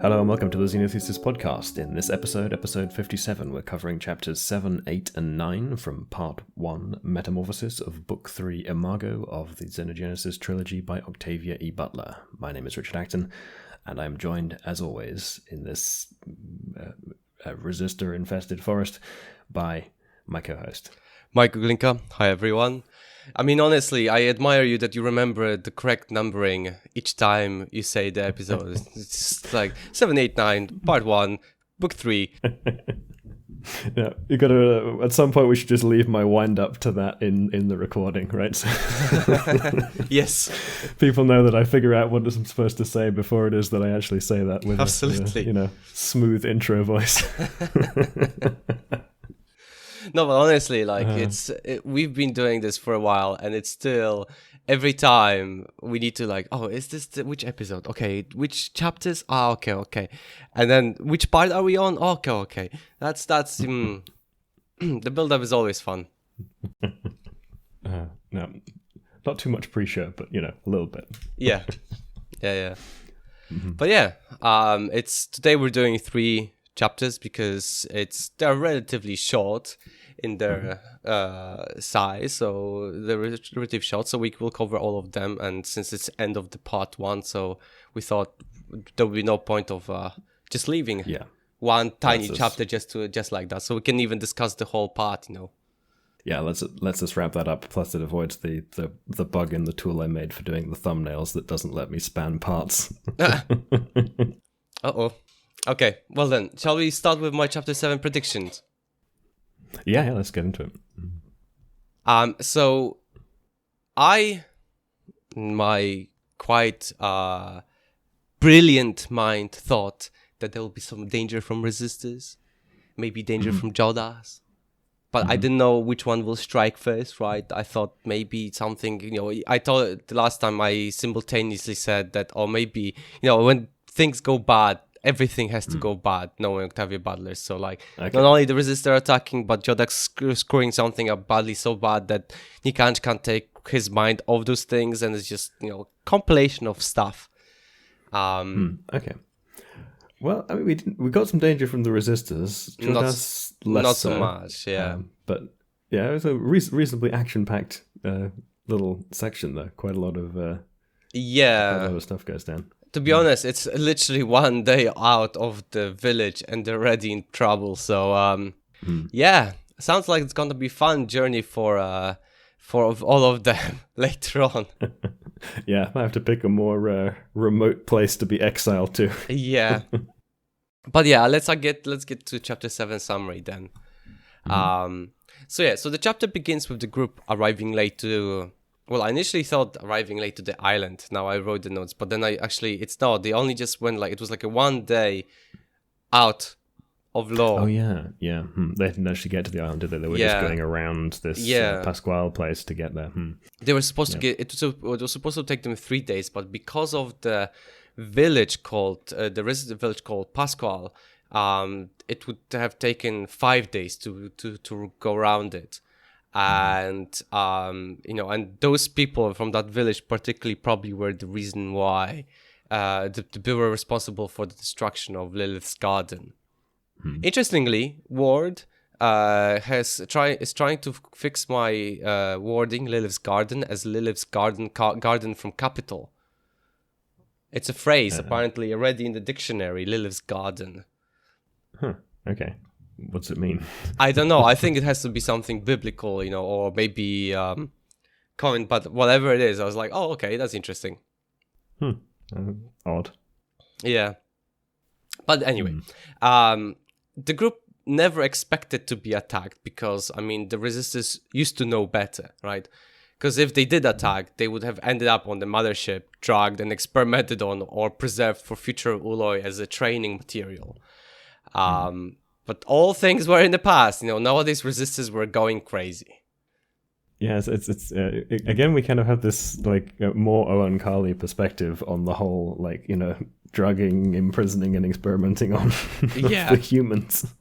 Hello and welcome to the Xenogenesis podcast. In this episode, episode 57, we're covering chapters 7, 8, and 9 from part 1, Metamorphosis of book 3, Imago of the Xenogenesis trilogy by Octavia E. Butler. My name is Richard Acton, and I'm joined, as always, in this resistor-infested forest by my co-host. Michael Glinka. Hi, everyone. I mean, honestly, I admire you that you remember the correct numbering each time you say the episode. It's just like 7, 8, 9, part 1, book 3. Yeah, you gotta, at some point we should just leave my wind up to that in the recording, right? So Yes. People know that I figure out what I'm supposed to say before it is that I actually say that with Absolutely. a smooth intro voice. No, but honestly, like we've been doing this for a while, and it's still every time we need to like, oh, is this which episode? Okay, which chapters? Okay, and then which part are we on? Okay. That's the build-up is always fun. No, not too much pre-show, but a little bit. Yeah. Mm-hmm. But yeah, it's today we're doing 3 chapters because they're relatively short in their size, so they're relatively short, so we will cover all of them. And since it's end of the part 1, so we thought there would be no point of just leaving one tiny chapter just like that, so we can even discuss the whole part. Yeah, let's just wrap that up. Plus, it avoids the bug in the tool I made for doing the thumbnails that doesn't let me span parts. Okay, well then, shall we start with my chapter 7 predictions? Yeah, let's get into it. So my quite brilliant mind thought that there will be some danger from resistors, maybe danger from Jodahs, but I didn't know which one will strike first, right? I thought maybe something, I thought the last time I simultaneously said that, or maybe, when things go bad, everything has to go bad, knowing Octavia Butler. So, not only the resistor attacking, but Jodahs screwing something up badly, so bad that Nikanj can't take his mind off those things, and it's just, compilation of stuff. Okay. Well, I mean, we got some danger from the resistors. Jodahs not so much, yeah. But, yeah, it was a reasonably action-packed little section, though. Quite a lot of stuff goes down. To be honest, it's literally one day out of the village and they're already in trouble. So, yeah, sounds like it's going to be a fun journey for all of them later on. Yeah, I have to pick a more remote place to be exiled to. Yeah. But yeah, let's get to chapter 7 summary then. So the chapter begins with the group arriving late to... Well, I initially thought arriving late to the island. Now I wrote the notes, but then it's not. They only just went it was like a 1 day out of law. Oh, yeah. They didn't actually get to the island, did they? They were just going around this Pasquale place to get there. They were supposed to get, it was supposed to take them 3 days, but because of the village called, the resident village called Pasquale, it would have taken 5 days to go around it. And and those people from that village particularly probably were the reason why they were responsible for the destruction of Lilith's garden. Interestingly, Ward is trying to fix my wording Lilith's garden as Lilith's garden from capital. It's a phrase apparently already in the dictionary, Lilith's garden. Okay. What's it mean? I don't know. I think it has to be something biblical, or maybe common, but whatever it is, I was like, oh, okay, that's interesting. Odd. Yeah. But anyway, the group never expected to be attacked because, the resistors used to know better, right? Because if they did attack, they would have ended up on the mothership, drugged and experimented on or preserved for future Ooloi as a training material. But all things were in the past. Nowadays resistors were going crazy. Yes, it's again, we kind of have this more Owen Carly perspective on the whole drugging, imprisoning, and experimenting on the humans.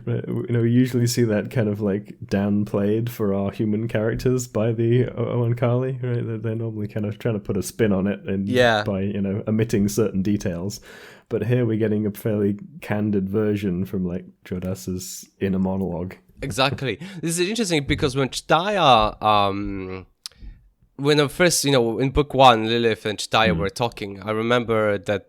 We usually see that kind of like downplayed for our human characters by the Oankali, right? They're normally kind of trying to put a spin on it and by omitting certain details. But here we're getting a fairly candid version from like Jodahs' inner monologue. Exactly. This is interesting because when Chidaya, when I first, in book 1, Lilith and Chidaya were talking, I remember that,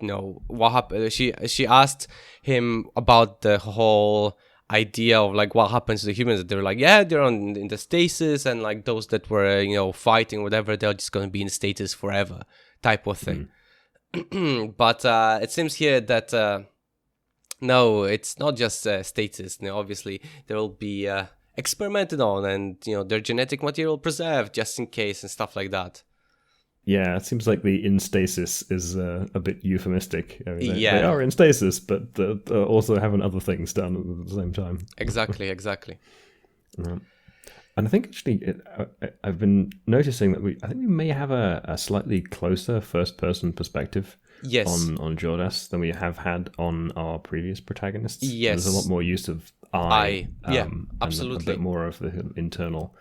what happened. She asked him about the whole idea of like what happens to the humans. They were like, yeah, they're in the stasis, and like those that were, fighting, whatever, they're just going to be in stasis forever, type of thing. But it seems here that no, it's not just status. Obviously there will be experimented on, and their genetic material preserved just in case and stuff like that. Yeah, it seems like the in stasis is a bit euphemistic. I mean, they are in stasis, but they're also having other things done at the same time. Exactly. And I think actually, I've been noticing that I think we may have a slightly closer first-person perspective on Jodahs than we have had on our previous protagonists. Yes, there's a lot more use of absolutely, and a bit more of the internal,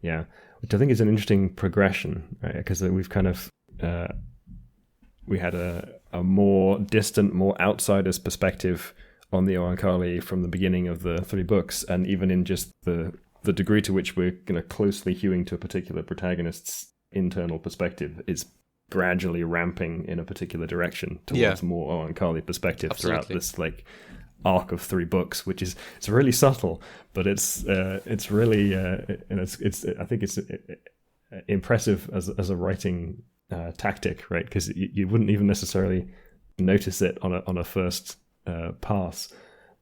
which I think is an interesting progression, right? Because we've kind of we had a more distant, more outsider's perspective on the Oankali from the beginning of the 3 books, and even in just the degree to which we're closely hewing to a particular protagonist's internal perspective is gradually ramping in a particular direction towards more Oankali perspective throughout this like arc of 3 books, which is it's really subtle, but it's really it's I think it's impressive as a writing tactic, right? Because you wouldn't even necessarily notice it on a first pass,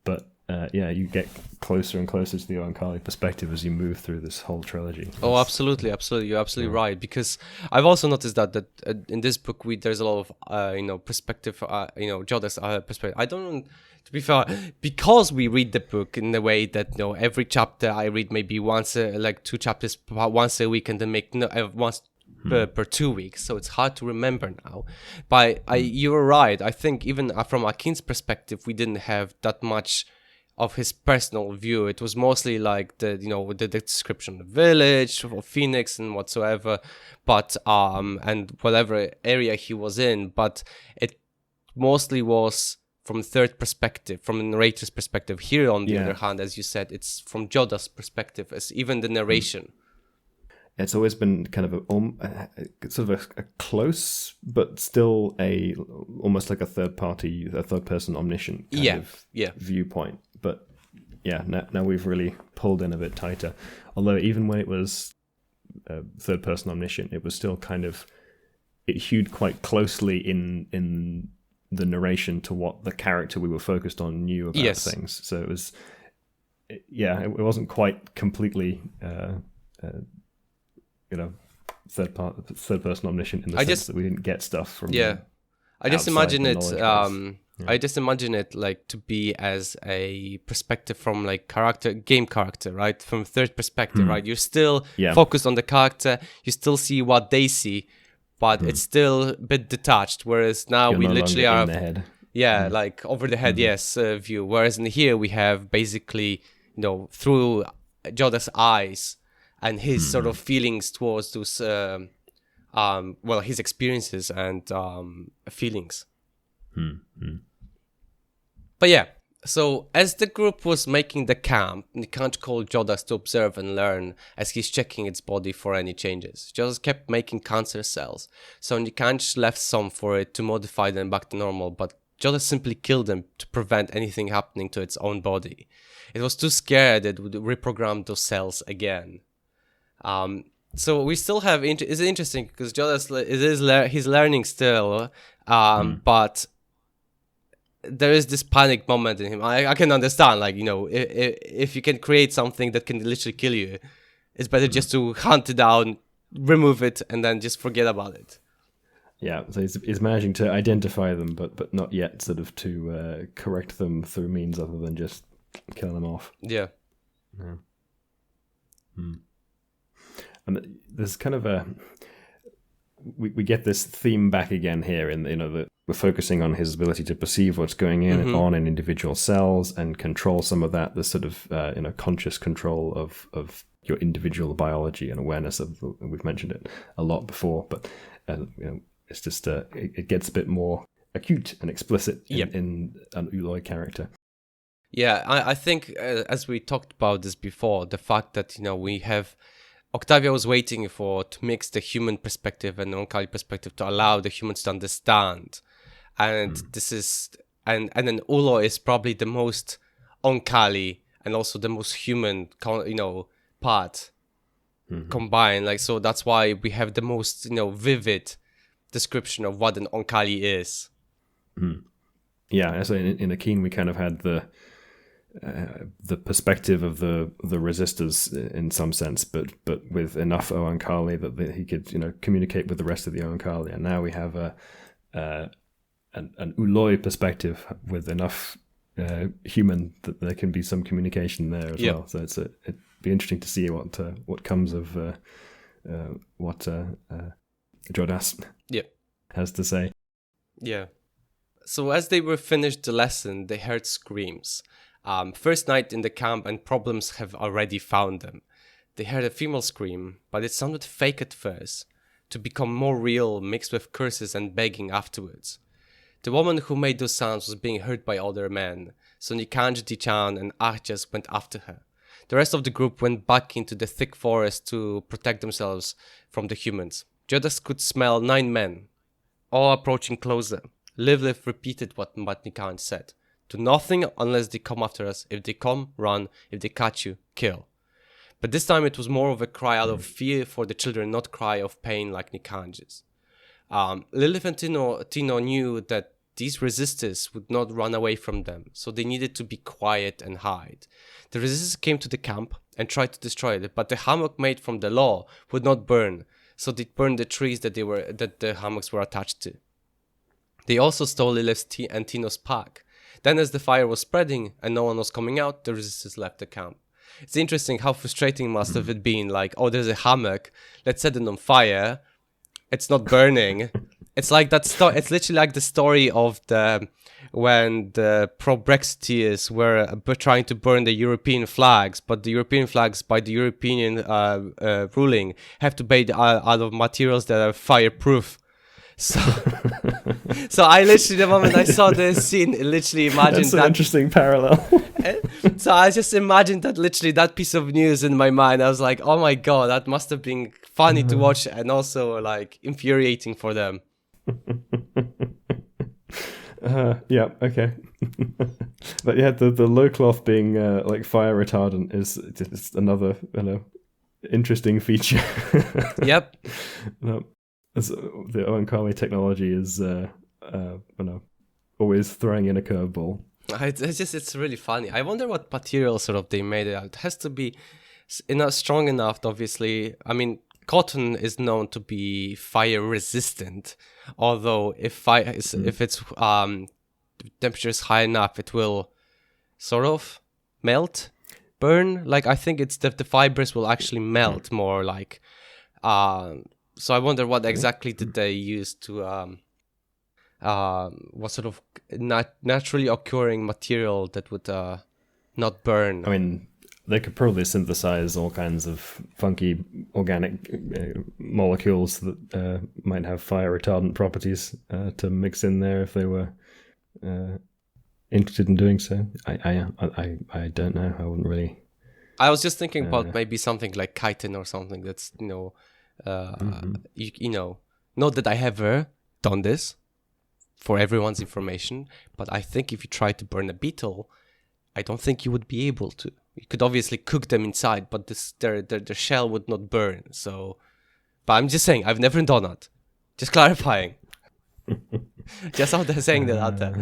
but you get closer and closer to the Oankali perspective as you move through this whole trilogy. Oh, absolutely. You're absolutely right. Because I've also noticed that in this book, there's a lot of perspective. Jodahs perspective. I don't. To be fair, because we read the book in the way that every chapter I read maybe once, like 2 chapters once a week, and then make once per 2 weeks. So it's hard to remember now. But you were right. I think even from Akin's perspective, we didn't have that much of his personal view. It was mostly like the description of the village, of Phoenix and whatsoever, but and whatever area he was in, but it mostly was from third perspective, from the narrator's perspective. Here, on the other hand, as you said, it's from Jodah's perspective, as even the narration. It's always been kind of a close, but still almost like a third person omniscient kind of viewpoint. But now we've really pulled in a bit tighter. Although even when it was third person omniscient, it was still it hewed quite closely in the narration to what the character we were focused on knew about things. So it was, it wasn't quite completely. Third person omniscient in the sense that we didn't get stuff from I just imagine it I just imagine it like to be as a perspective from like game character, right? From third perspective, right? You're still focused on the character, you still see what they see, but it's still a bit detached, whereas now we literally are in the head. Like over the head view, whereas in here we have basically through Jodah's eyes and his sort of feelings towards those, his experiences and feelings. But so as the group was making the camp, Nikanj called Jodahs to observe and learn as he's checking its body for any changes. Jodahs kept making cancer cells, so Nikanj left some for it to modify them back to normal, but Jodahs simply killed them to prevent anything happening to its own body. It was too scared it would reprogram those cells again. So we still have it's interesting because Jodahs he's learning still, but there is this panic moment in him. I can understand, like if you can create something that can literally kill you, it's better just to hunt it down, remove it, and then just forget about it. Yeah, so he's managing to identify them, but not yet sort of to correct them through means other than just kill them off. Yeah. And there's kind of we get this theme back again here in that we're focusing on his ability to perceive what's going in and on in individual cells and control some of that, the sort of conscious control of your individual biology and awareness of. We've mentioned it a lot before, but it's just it gets a bit more acute and explicit in an Ooloi character. Yeah, I think as we talked about this before, the fact that we have Octavia was waiting to mix the human perspective and the Oankali perspective to allow the humans to understand, and this is and then Ooloi is probably the most Oankali and also the most human part combined. Like, so that's why we have the most vivid description of what an Oankali is. Yeah, so in Akin we kind of had the perspective of the resistors in some sense, but with enough Oankali that he could communicate with the rest of the Oankali, and now we have an Ooloi perspective with enough human that there can be some communication there as well. So it'd be interesting to see what comes of what Jodahs has to say. Yeah. So as they were finished the lesson, they heard screams. First night in the camp, and problems have already found them. They heard a female scream, but it sounded fake at first, to become more real, mixed with curses and begging afterwards. The woman who made those sounds was being heard by other men, so Nikanj, Dichan and Ahjas went after her. The rest of the group went back into the thick forest to protect themselves from the humans. Jodahs could smell 9 men, all approaching closer. Liv repeated what Nikanj said. Do nothing unless they come after us. If they come, run. If they catch you, kill. But this time it was more of a cry out of fear for the children, not cry of pain like Nikanj's. Lilith and Tino knew that these resistors would not run away from them, so they needed to be quiet and hide. The resistors came to the camp and tried to destroy it, but the hammock made from the law would not burn, so they burned the trees that the hammocks were attached to. They also stole Lilith's and Tino's pack. Then as the fire was spreading and no one was coming out, the resistors left the camp. It's interesting how frustrating must have it been, like, oh, there's a hammock, let's set it on fire, it's not burning. It's like that it's literally like the story of when the pro-Brexiteers were trying to burn the European flags, but the European flags, by the European ruling, have to be made out of materials that are fireproof. So I literally, the moment I saw this scene, literally imagined That's an interesting parallel. So I just imagined that literally that piece of news in my mind. I was like, oh my god, that must have been funny to watch and also like infuriating for them. Yeah, okay. But yeah, the low cloth being like fire retardant is just another interesting feature. Yep. The Oankali technology is always throwing in a curveball. It's really funny. I wonder what material sort of they made it out. It has to be strong enough, obviously. I mean, cotton is known to be fire resistant, although if its temperature is high enough, it will sort of melt, burn. Like, I think it's the fibers will actually melt more like. So I wonder what exactly did they use to what sort of naturally occurring material that would not burn. I mean, they could probably synthesize all kinds of funky organic molecules that might have fire retardant properties to mix in there if they were interested in doing so. I don't know. I wouldn't really. I was just thinking about maybe something like chitin or something that's not that I have ever done this for everyone's information, but I think if you try to burn a beetle, I don't think you would be able to. You could obviously cook them inside, but their shell would not burn. So, but I'm just saying, I've never done that. Just clarifying. Just out there saying that out there.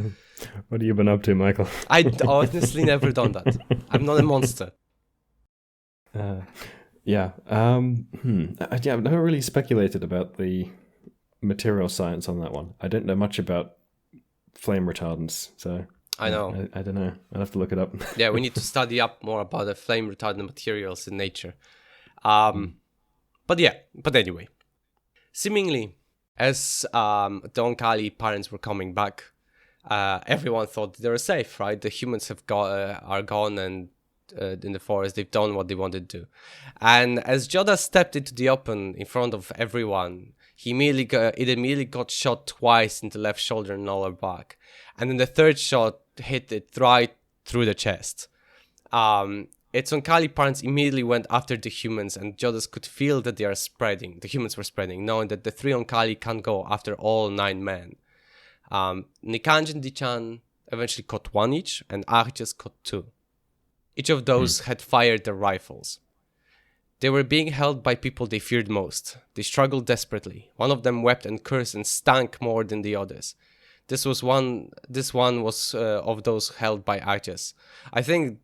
What have you been up to, Michael? I honestly never done that. I'm not a monster. Yeah. I've never really speculated about the material science on that one. I don't know much about flame retardants, so I know. I don't know. I'll have to look it up. Yeah, we need to study up more about the flame retardant materials in nature. But anyway, seemingly As the Oankali parents were coming back, everyone thought they were safe, right? The humans are gone, and in the forest they've done what they wanted to do. And as Jodahs stepped into the open in front of everyone, it immediately got shot twice in the left shoulder and lower back, and then the third shot hit it right through the chest. Its Oankali parents immediately went after the humans, and Jodahs could feel that the humans were spreading, knowing that the 3 Oankali can't go after all 9 men. Nikanj and Dichan eventually caught 1 each, and Arches caught 2. Each of those had fired their rifles. They were being held by people they feared most. They struggled desperately. One of them wept and cursed and stank more than the others. This one was of those held by Arches. I think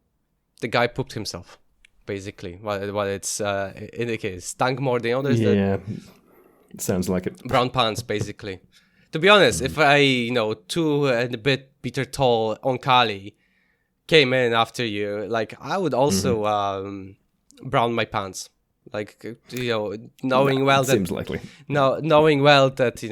the guy pooped himself, basically. What it's indicates. Stank more than others. Yeah, it sounds like it. Brown pants, basically. To be honest, if 2 and a bit meter tall Oankali came in after you, like, I would also brown my pants. Like, knowing well that seems likely. Knowing well that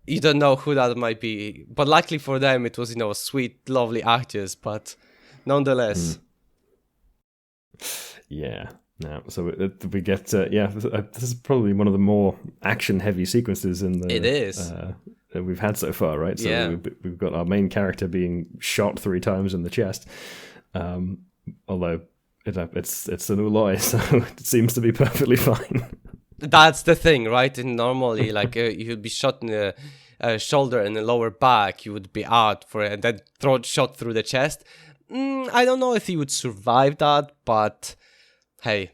you don't know who that might be, but luckily for them, it was sweet, lovely actors. But nonetheless, yeah. No, so we get this is probably one of the more action-heavy sequences in the. It is. That we've had so far, right? So yeah. We've got our main character being shot 3 times in the chest, although it's an Ooloi, so it seems to be perfectly fine. That's the thing, right? And normally, like, you'd be shot in the shoulder and the lower back, you would be out for it, and then shot through the chest. I don't know if he would survive that, but hey.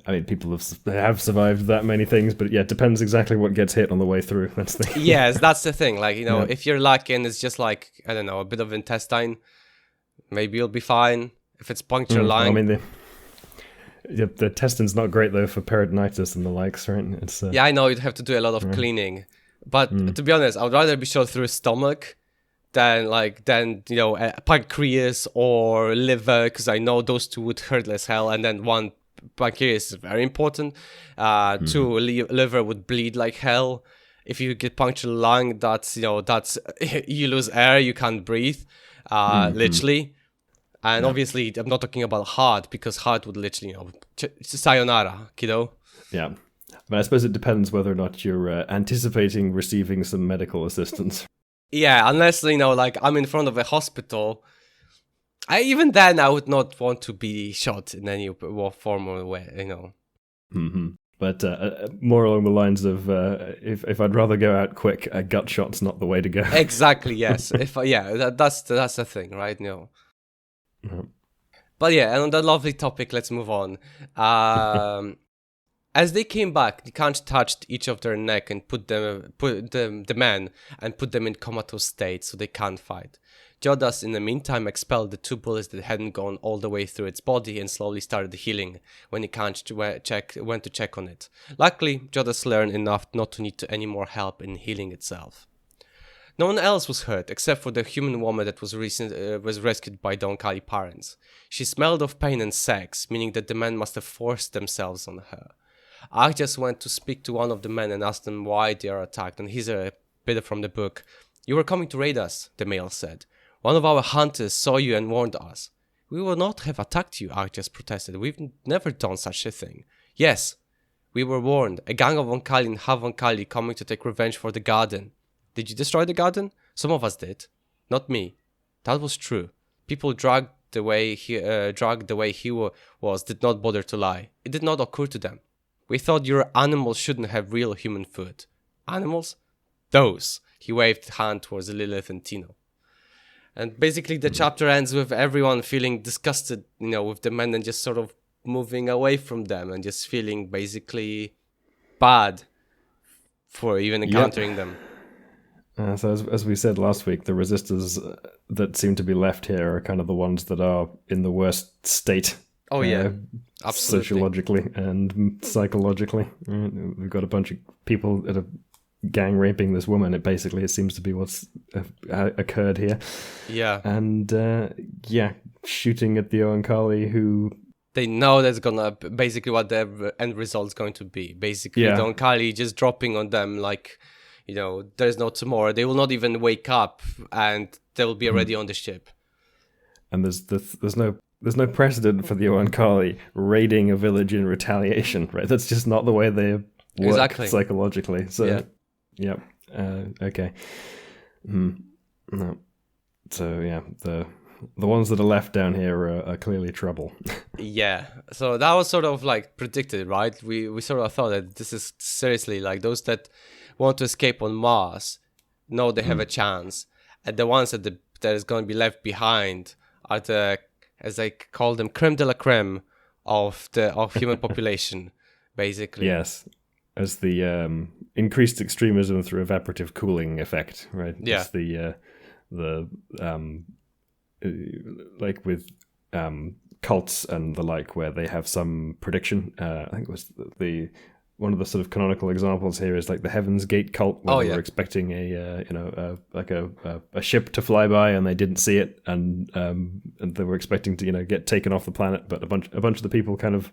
I mean, people have survived that many things, but yeah, it depends exactly what gets hit on the way through. That's the Yes, that's the thing. Like, if you're lucky and it's just like, I don't know, a bit of intestine, maybe you'll be fine. If it's puncture line. I mean, the intestine's not great though for peritonitis and the likes, right? It's yeah, I know you'd have to do a lot of cleaning, but to be honest, I would rather be shot through a stomach than pancreas or liver, because I know those 2 would hurt as hell, and then 1 pancreas is very important. 2 liver would bleed like hell. If you get punctured lung, that's you lose air, you can't breathe, literally. And obviously, I'm not talking about heart, because heart would literally, sayonara, kiddo. Yeah. But I suppose it depends whether or not you're anticipating receiving some medical assistance. Yeah, unless, I'm in front of a hospital. Even then, I would not want to be shot in any form or way, Mm-hmm. But more along the lines of, if I'd rather go out quick, a gut shot's not the way to go. Exactly, yes. That's the thing, right? But yeah, and on that lovely topic, let's move on. As they came back, Nikanj touched each of their neck and put the men and put them in comatose state so they can't fight. Jodahs, in the meantime, expelled the 2 bullets that hadn't gone all the way through its body and slowly started healing when Nikanj went to check on it. Luckily, Jodahs learned enough not to need any more help in healing itself. No one else was hurt except for the human woman that was rescued by the Oankali parents. She smelled of pain and sex, meaning that the men must have forced themselves on her. Arches went to speak to one of the men and asked them why they are attacked, and here's a bit from the book. "You were coming to raid us," the male said. "One of our hunters saw you and warned us." "We would not have attacked you," Arches protested. "We've never done such a thing." "Yes, we were warned. A gang of Oankali and half Oankali coming to take revenge for the garden." "Did you destroy the garden?" "Some of us did. Not me." That was true. People dragged the way he was did not bother to lie. It did not occur to them. "We thought your animals shouldn't have real human food." "Animals?" "Those." He waved a hand towards Lilith and Tino. And basically the chapter ends with everyone feeling disgusted, with the men, and just sort of moving away from them and just feeling basically bad for even encountering them. So as we said last week, the resistors that seem to be left here are kind of the ones that are in the worst state. Oh yeah, absolutely. Sociologically and psychologically. We've got a bunch of people that are gang raping this woman. It seems to be what's occurred here. Yeah. And shooting at the Oankali who They know that's gonna basically what the end result's going to be. Basically, Yeah. Don Kali just dropping on them like, there's no tomorrow. They will not even wake up, and they will be already on the ship. And there's no precedent for the Oankali raiding a village in retaliation, right? That's just not the way they work psychologically. So, yep. Okay. No. So yeah, the ones that are left down here are clearly trouble. Yeah. So that was sort of like predicted, right? We sort of thought that this is seriously like those that want to escape on Mars know they have a chance, and the ones that is going to be left behind are the, as I call them, creme de la creme of human population, basically. Yes, as the increased extremism through evaporative cooling effect, right? Yeah. It's the like with cults and the like, where they have some prediction. I think it was the one of the sort of canonical examples here is like the Heaven's Gate cult, where they were expecting a ship to fly by and they didn't see it, and they were expecting to get taken off the planet, but a bunch of the people kind of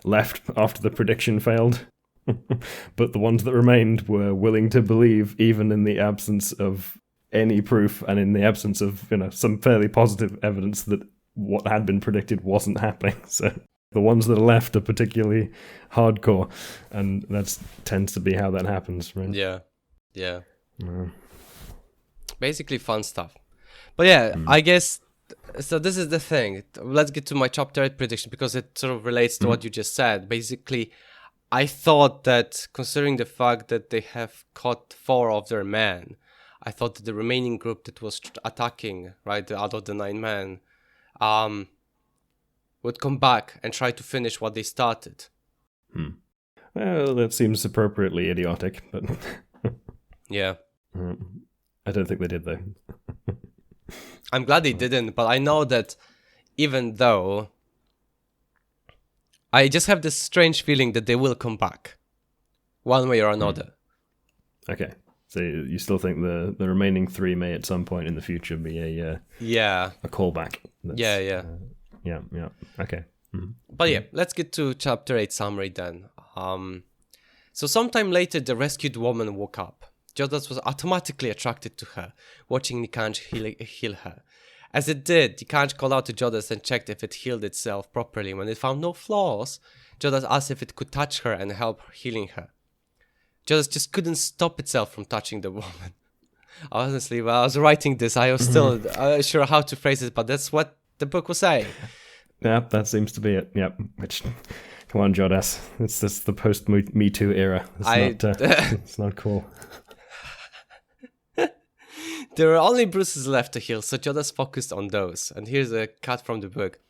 left after the prediction failed. But the ones that remained were willing to believe, even in the absence of any proof and in the absence of some fairly positive evidence that what had been predicted wasn't happening. So the ones that are left are particularly hardcore, and that tends to be how that happens, right? Yeah. Basically fun stuff. But yeah, I guess, so this is the thing. Let's get to my chapter 8 prediction, because it sort of relates to what you just said. Basically, I thought that, considering the fact that they have caught 4 of their men, I thought that the remaining group that was attacking, right, out of the 9 men, would come back and try to finish what they started. Well, that seems appropriately idiotic, but yeah. I don't think they did, though. I'm glad they didn't, but I know that even though, I just have this strange feeling that they will come back, one way or another. Okay. So you still think the remaining 3 may at some point in the future be a callback? Yeah. Okay. But yeah, let's get to chapter 8 summary then. So sometime later, the rescued woman woke up. Jodahs was automatically attracted to her, watching Nikanj heal her. As it did, Nikanj called out to Jodahs and checked if it healed itself properly. When it found no flaws, Jodahs asked if it could touch her and help healing her. Jodahs just couldn't stop itself from touching the woman. Honestly, while I was writing this, I was still unsure how to phrase it, but that's what the book was saying. Yeah, that seems to be it. Yep. Which, come on, Jodahs. It's the post Me Too era. It's not cool. There are only bruises left to heal, so Jodahs focused on those. And here's a cut from the book.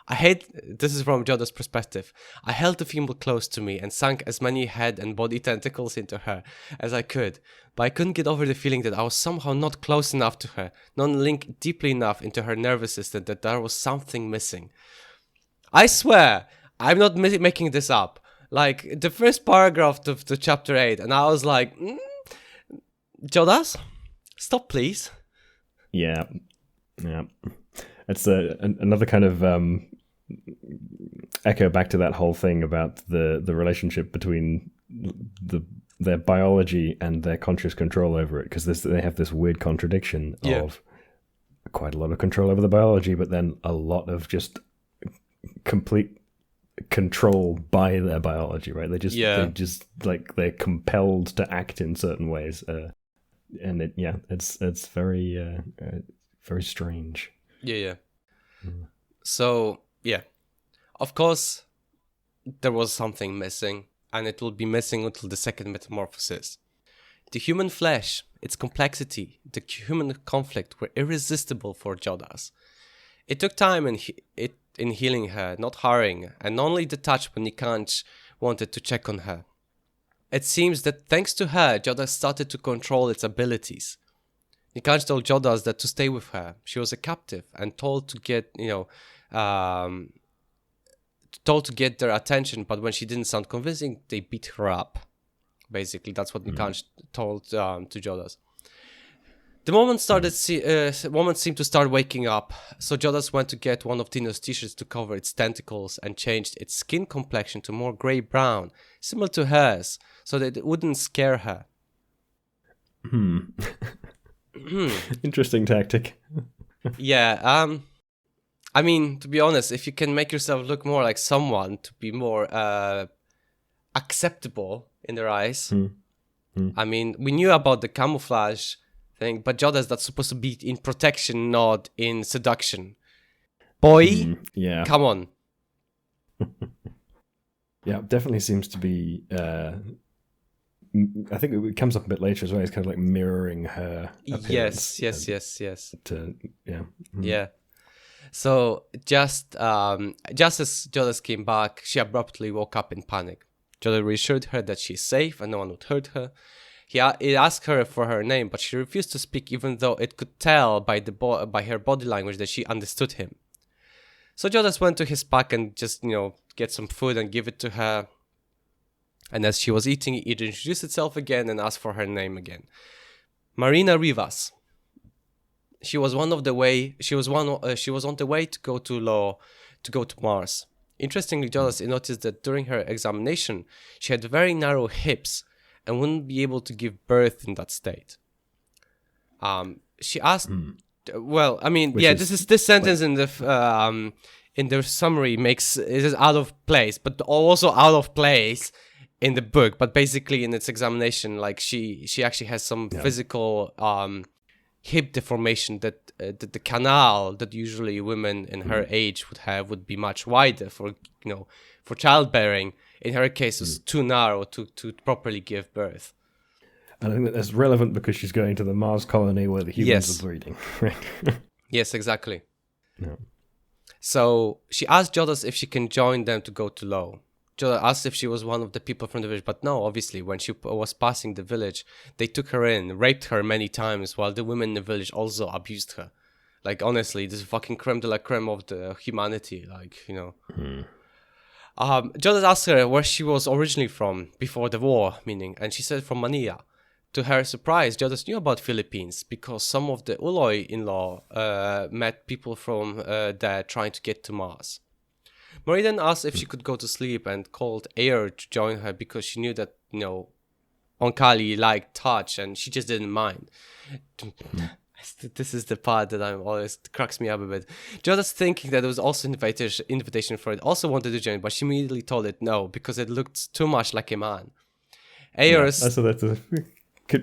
This is from Jodahs' perspective. I held the female close to me and sank as many head and body tentacles into her as I could, but I couldn't get over the feeling that I was somehow not close enough to her, not linked deeply enough into her nervous system, that there was something missing. I swear, I'm not making this up. Like, the first paragraph of the chapter 8, and I was like, Jodahs, stop please. Yeah. It's another kind of echo back to that whole thing about the relationship between their biology and their conscious control over it, because they have this weird contradiction of quite a lot of control over the biology, but then a lot of just complete control by their biology, right? They just like, they're compelled to act in certain ways, and it's very very strange. Yeah. So, yeah. Of course, there was something missing, and it will be missing until the second metamorphosis. The human flesh, its complexity, the human conflict were irresistible for Jodahs. It took time in healing her, not hurrying, and only the touch when Nikanj wanted to check on her. It seems that thanks to her, Jodahs started to control its abilities. Nikanj told Jodahs that to stay with her. She was a captive and told to get their attention, but when she didn't sound convincing, they beat her up. Basically, that's what Nikanj told to Jodahs. The woman seemed to start waking up, so Jodahs went to get one of Dino's t-shirts to cover its tentacles and changed its skin complexion to more grey-brown, similar to hers, so that it wouldn't scare her. Interesting tactic. Yeah, I mean, to be honest, if you can make yourself look more like someone to be more acceptable in their eyes. I mean, we knew about the camouflage thing, but Jodahs, that's supposed to be in protection, not in seduction. Boy, yeah. Come on. Yeah, definitely seems to be... I think it comes up a bit later as well. It's kind of like mirroring her appearance. Yes. Yeah. So just as Jodahs came back, she abruptly woke up in panic. Jodahs reassured her that she's safe and no one would hurt her. He asked her for her name, but she refused to speak, even though it could tell by her body language that she understood him. So Jodahs went to his pack and just, get some food and give it to her. And as she was eating, it introduced itself again and asked for her name again. Marina Rivas. She was on the way to go to Mars. Interestingly, Jodahs noticed that during her examination, she had very narrow hips and wouldn't be able to give birth in that state. She asked, well, I mean, this sentence in the summary is out of place, but also out of place in the book. But basically, in its examination, like she actually has some physical hip deformation that the canal that usually women in her age would be much wider for childbearing. In her case, it was too narrow to properly give birth. And I think that's relevant because she's going to the Mars colony where the humans are breeding. Yes, exactly. No. So she asked Jodahs if she can join them to go to Lo. Jodahs asked if she was one of the people from the village, but no, obviously, when she was passing the village, they took her in, raped her many times, while the women in the village also abused her. Like, honestly, this is fucking creme de la creme of the humanity, Jodahs asked her where she was originally from before the war, and she said from Manila. To her surprise, Jodahs knew about Philippines because some of the Ooloi in-law met people from there trying to get to Mars. Marie then asked if she could go to sleep and called Ayer to join her because she knew that, Onkali liked touch and she just didn't mind. This is the part that always cracks me up a bit. Jodahs, thinking that there was also invitation for it, also wanted to join, but she immediately told it no because it looked too much like a man. Ayer... so that's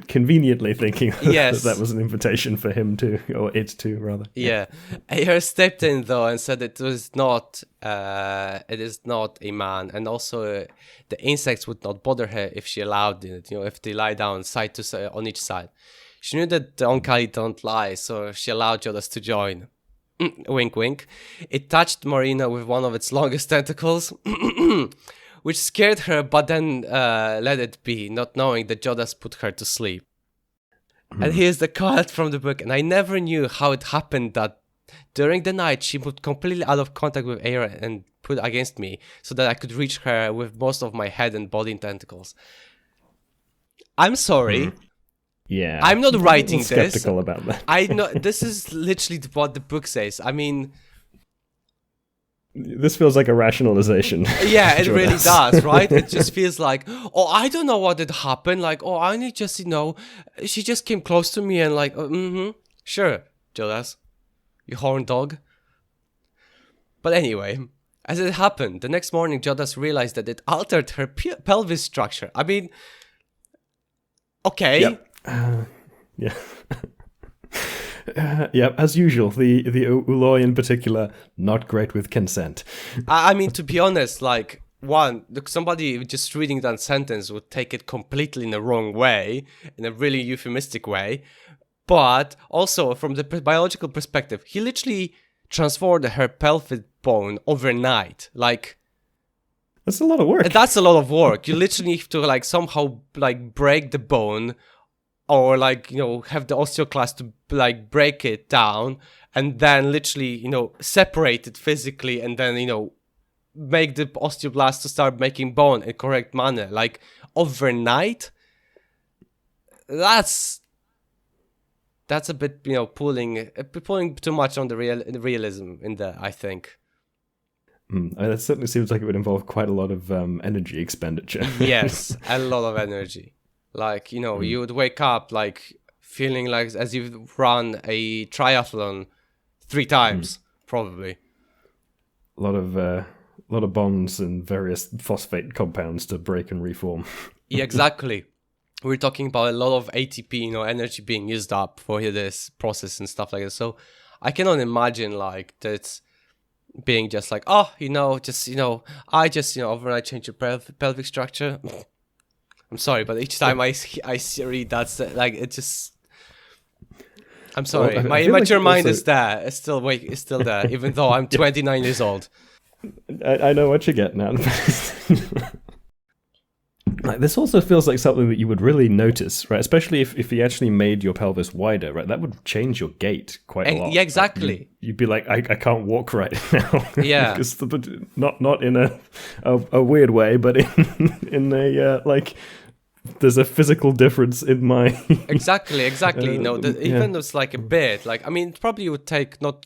conveniently thinking that was an invitation for him to, or it to, rather. Yeah. Ayer stepped in, though, and said it is not a man, and also the insects would not bother her if she allowed it, if they lie down side to side on each side. She knew that the Onkali don't lie, so she allowed Jodahs to join. Wink, wink. It touched Marina with one of its longest tentacles, which scared her, but then let it be, not knowing that Jodahs put her to sleep. And here's the quote from the book. And I never knew how it happened that during the night she moved completely out of contact with Ayer and put against me so that I could reach her with most of my head and body and tentacles. I'm sorry. Yeah. I'm not writing this. Skeptical about that. I know this is literally what the book says. I mean... This feels like a rationalization. Yeah, it really does, right? It just feels like, I don't know what did happen. Like, I only just, she just came close to me and like, sure, Jodahs, you horn dog. But anyway, as it happened, the next morning, Jodahs realized that it altered her pelvis structure. I mean, okay. Yep. Yeah. Yeah, as usual, the Ooloi in particular, not great with consent. I mean, to be honest, like, somebody just reading that sentence would take it completely in the wrong way, in a really euphemistic way. But also, from the biological perspective, he literally transformed her pelvic bone overnight. Like, that's a lot of work. That's a lot of work. You literally have to, like, somehow, like, break the bone, or like, have the osteoclast to like break it down and then literally, separate it physically and then, make the osteoblast to start making bone in correct manner. Like overnight, that's that's a bit, pulling too much on the realism in there, I think. That certainly seems like it would involve quite a lot of energy expenditure. Yes, a lot of energy. Like, you would wake up like feeling like as you've run a triathlon 3 times, probably. A lot of bonds and various phosphate compounds to break and reform. Yeah, exactly. We're talking about a lot of ATP, energy being used up for this process and stuff like that. So I cannot imagine like that being just like, I just overnight change your pelvic structure. I'm sorry, but each time I read that, like, it just. I'm sorry, Well, my immature mind is there. It's still there, even though I'm 29 years old. I know what you get now. Like, this also feels like something that you would really notice, right? Especially if you actually made your pelvis wider, right? That would change your gait quite a lot. Yeah, exactly. Like, you'd be like, I can't walk right now. Yeah. Not in a weird way, but in a like, there's a physical difference in my exactly. Even though it's like a bit, like, I mean, it probably would take not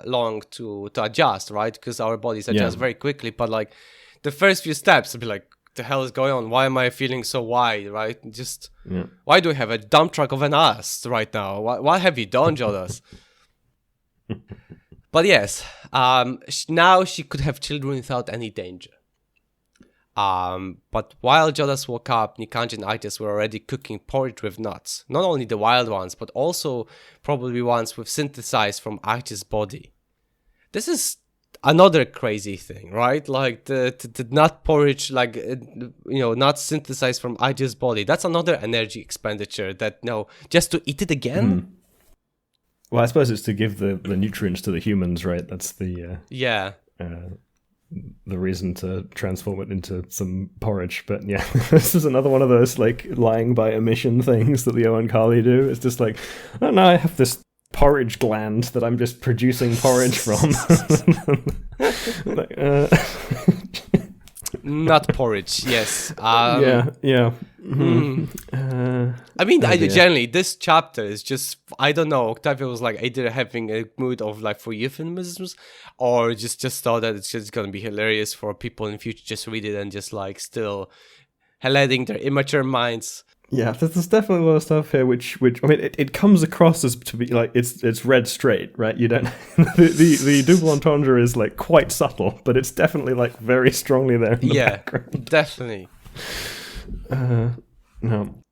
long to adjust, right? Because our bodies adjust very quickly. But like the first few steps would be like, the hell is going on? Why am I feeling so wide, right? Just why do I have a dump truck of an ass right now? What have you done, Jodahs? But yes, now she could have children without any danger. But while Jodahs woke up, Nikanji and Itis were already cooking porridge with nuts. Not only the wild ones, but also probably ones we've synthesized from Itis' body. This is another crazy thing, right? Like the nut porridge, like, nuts synthesized from Itis' body. That's another energy expenditure that, just to eat it again? Well, I suppose it's to give the nutrients to the humans, right? That's the... the reason to transform it into some porridge. But yeah, this is another one of those like lying by omission things that the Oankali do. It's just like, oh no, I have this porridge gland that I'm just producing porridge from. Not porridge, yes. Yeah. I mean, generally, this chapter is just, I don't know, Octavia was like either having a mood of like for euphemisms, or just thought that it's just gonna be hilarious for people in the future just read it and just like still letting their immature minds. Yeah, there's definitely a lot of stuff here which I mean, it comes across as to be like it's read straight, right? You don't the double entendre is like quite subtle, but it's definitely like very strongly there in the background. Definitely. No,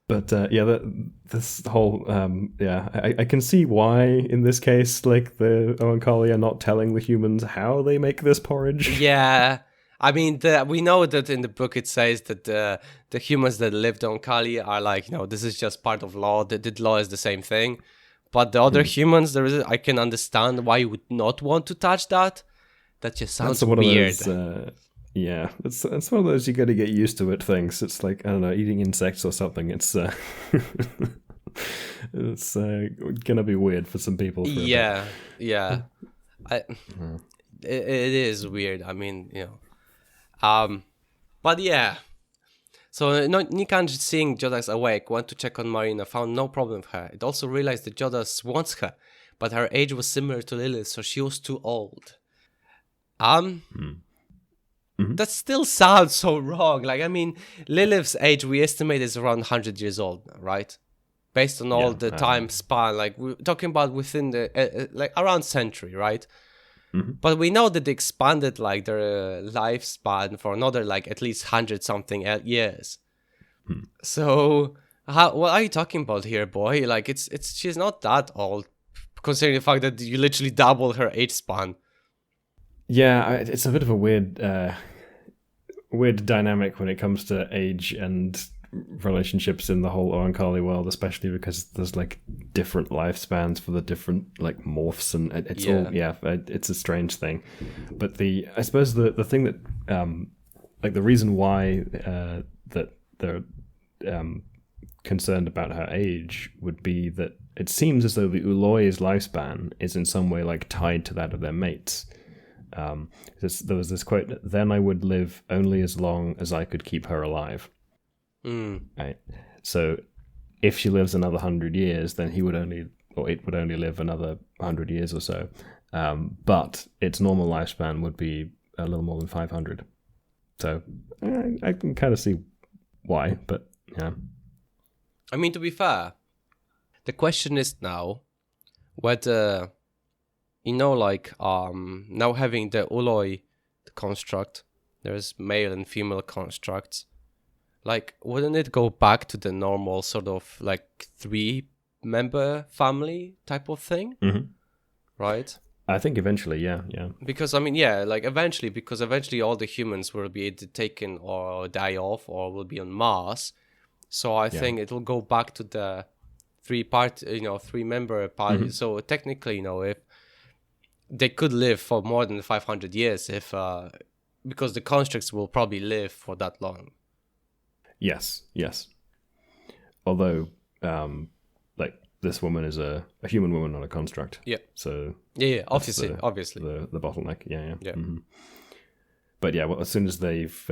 but this whole I can see why in this case like the Oankali are not telling the humans how they make this porridge. Yeah. I mean, we know that in the book it says that the humans that lived on Kali are like, this is just part of law. The law is the same thing. But the other humans, I can understand why you would not want to touch that. That just sounds weird. It's one of those you got to get used to it things. It's like, I don't know, eating insects or something. It's it's gonna be weird for some people. It is weird. I mean, but yeah. So Nikan, seeing Jodahs awake, went to check on Marina, found no problem with her. It also realized that Jodahs wants her, but her age was similar to Lilith, so she was too old. That still sounds so wrong. Like, I mean, Lilith's age we estimate is around 100 years old, right? Based on all the time span, like we're talking about within the like around century, right? But we know that they expanded like their lifespan for another like at least 100-something years. So what are you talking about here, boy? Like she's not that old, considering the fact that you literally doubled her age span. Yeah, it's a bit of a weird dynamic when it comes to age and relationships in the whole Oankali world, especially because there's like different lifespans for the different like morphs, and it's it's a strange thing. But I suppose the thing that like the reason why that they're concerned about her age would be that it seems as though the Ooloi's lifespan is in some way like tied to that of their mates. There was this quote, "Then I would live only as long as I could keep her alive." Right. So if she lives another 100 years, then it would only live another 100 years or so. But its normal lifespan would be a little more than 500. So I can kind of see why, but yeah. I mean, to be fair, the question is now whether, now having the Ooloi construct, there's male and female constructs, like, wouldn't it go back to the normal sort of like 3-member family type of thing? Mm-hmm. Right? I think eventually, yeah. Because, eventually all the humans will be either taken or die off or will be on Mars. So I think it'll go back to the 3-member party. Mm-hmm. So technically, if they could live for more than 500 years, because the constructs will probably live for that long. Yes. Although, this woman is a human woman, not a construct. Yeah. So obviously. The bottleneck. Yeah. Mm-hmm. But yeah, well, as soon as they've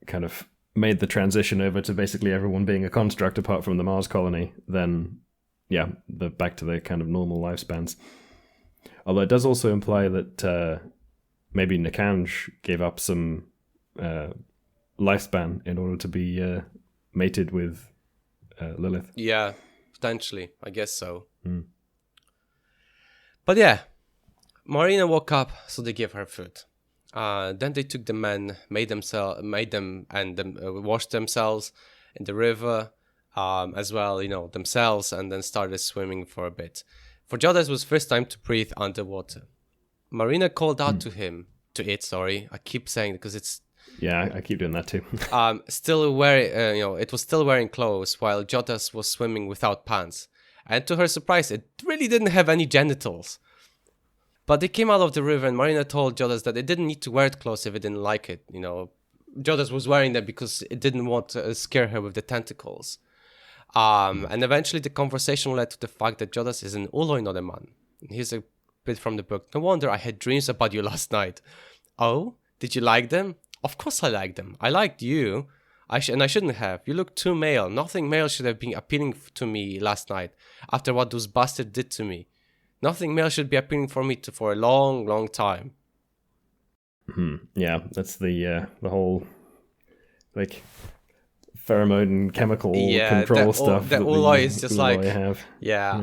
kind of made the transition over to basically everyone being a construct apart from the Mars colony, then back to their kind of normal lifespans. Although it does also imply that maybe Nikanj gave up some lifespan in order to be mated with Lilith. Yeah, potentially. I guess so. Mm. But yeah, Marina woke up, so they gave her food. Then they took the men, washed themselves in the river, as well, themselves, and then started swimming for a bit. For Jodahs, it was first time to breathe underwater. Marina called out to it. I keep saying it because it's... Yeah, I keep doing that too. Still wearing, it was still wearing clothes while Jodahs was swimming without pants. And to her surprise, it really didn't have any genitals. But they came out of the river and Marina told Jodahs that it didn't need to wear clothes if it didn't like it. Jodahs was wearing them because it didn't want to scare her with the tentacles. And eventually the conversation led to the fact that Jodahs is an Ooloi, not a man. Here's a bit from the book. No wonder I had dreams about you last night. Oh, did you like them? Of course I liked them. I liked you. And I shouldn't have. You look too male. Nothing male should have been appealing to me last night after what those bastards did to me. Nothing male should be appealing for me for a long, long time. Yeah, that's the whole pheromone and chemical control stuff. The Ooloi is just have.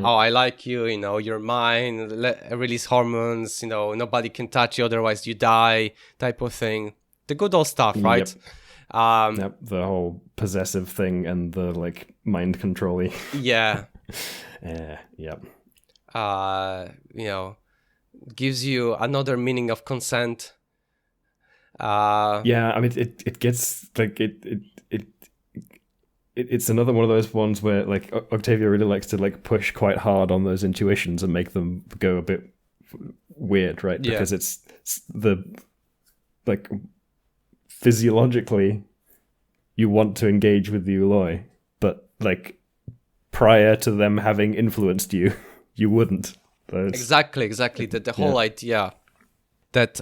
Oh, I like you, you're mine, release hormones, nobody can touch you, otherwise you die, type of thing. The good old stuff, right? Yep. The whole possessive thing and the mind control-y. Yeah. Yep. Gives you another meaning of consent. Yeah, I mean, it gets it's another one of those ones where Octavia really likes to push quite hard on those intuitions and make them go a bit weird, right? Yeah. Because it's the physiologically you want to engage with the Ooloi, but prior to them having influenced you, you wouldn't. Exactly. The whole idea that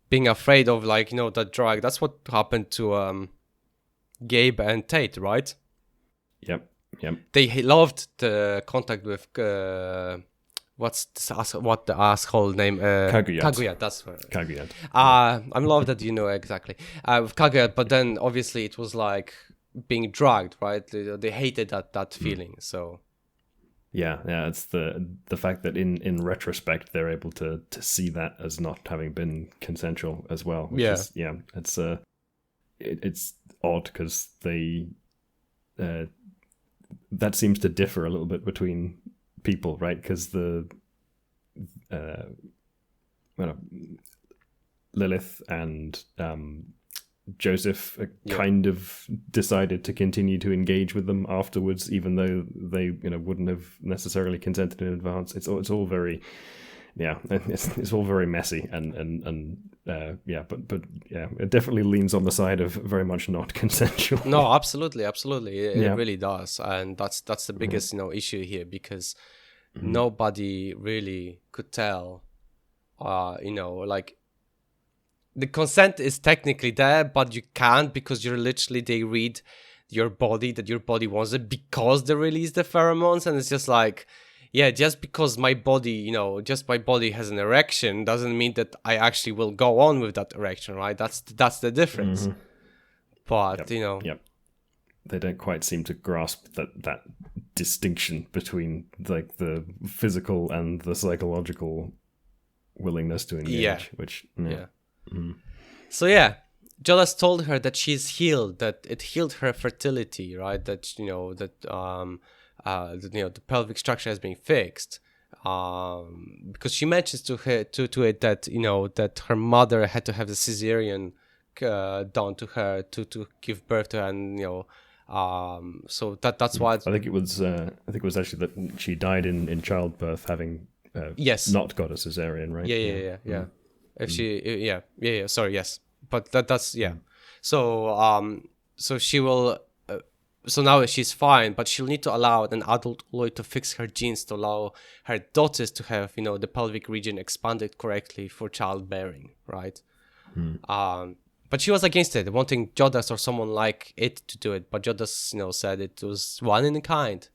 being afraid of that drug, that's what happened to Gabe and Tate, right? Yep. They loved the contact with what the asshole name? Kaguyat. That's right. Kaguyat. I'm love that you know exactly. With Kaguyat, but then obviously it was being drugged, right? They hated that feeling. So yeah, it's the fact that in retrospect they're able to see that as not having been consensual as well. It's odd because they that seems to differ a little bit between people, right? Because Lilith and Joseph kind of decided to continue to engage with them afterwards, even though they wouldn't have necessarily consented in advance. It's all very it's all very messy and but it definitely leans on the side of very much not consensual. No, absolutely it really does, and that's the biggest issue here, because nobody really could tell the consent is technically there, but you can't, because you're literally, they read your body, that your body wants it because they release the pheromones. And it's just like, yeah, just because my body, my body has an erection doesn't mean that I actually will go on with that erection, right? That's the difference. Mm-hmm. But, Yep. They don't quite seem to grasp that distinction between like the physical and the psychological willingness to engage, which So yeah, Jodahs told her that she's healed, that it healed her fertility, right? That the pelvic structure has been fixed, because she mentions to it that that her mother had to have the cesarean done to her to give birth to her, and so that's why I think it was actually that she died in childbirth, having not got a cesarean, right? Yeah. If she sorry, yes, but that's so she will so now she's fine, but she'll need to allow an adult Ooloi to fix her genes to allow her daughters to have the pelvic region expanded correctly for childbearing, right? But she was against it, wanting Jodahs or someone like it to do it. But Jodahs, said it was one in a kind.